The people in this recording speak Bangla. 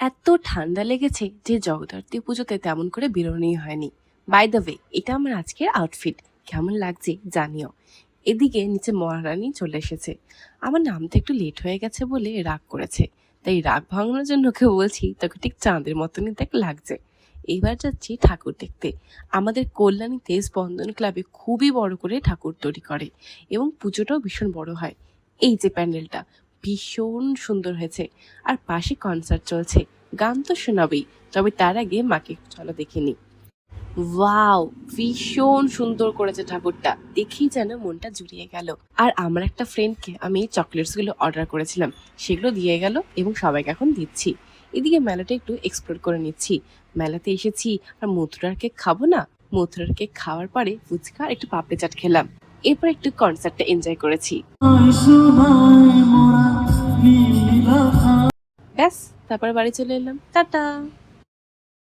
এত ঠান্ডা লেগেছে যে জগদ্ধাত্রী পুজোতে তেমন করে বেরোনোই হয়নি। বাই দ্য ওয়ে, এটা আমার আজকের আউটফিট। কেমন লাগছে জানিও। এদিকে নিচে মহারানী চলে এসেছে। আমার নামতে একটু লেট হয়ে গেছে বলে রাগ করেছে। তাই রাগ ভাঙানোর জন্য ওকে বলছি তোকে ঠিক চাঁদের মতনই দেখ লাগছে। এবার যাচ্ছি ঠাকুর দেখতে। আমাদের কল্যাণীতে স্পন্দন ক্লাবে খুবই বড় করে ঠাকুর তৈরি করে এবং পুজোটাও ভীষণ বড় হয়। এই যে প্যান্ডেলটা ভীষণ সুন্দর হয়েছে, আর পাশে কনসার্ট চলছে। গান তো শোনাবেই, তবে তার আগে মাকে চলো দেখে নি। ওয়াও, ভীষণ সুন্দর করেছে ঠাকুরটা, দেখেই যেন মনটা জুড়িয়ে গেল। আর আমার একটা ফ্রেন্ডকে আমি চকলেটস গুলো অর্ডার করেছিলাম, সেগুলো দিয়ে গেল এবং সবাইকে এখন দিচ্ছি। এদিকে মেলাটা একটু এক্সপ্লোর করে নিচ্ছি। মেলাতে এসেছি আর মথুরার কেক খাবো না? মথুরার কেক খাওয়ার পরে ফুচকা আর একটু পাপড়ি চাট খেলাম। এরপর একটু কনসার্টটা এনজয় করেছি। ব্যাস, তারপরে বাড়ি চলে এলাম। টাটা।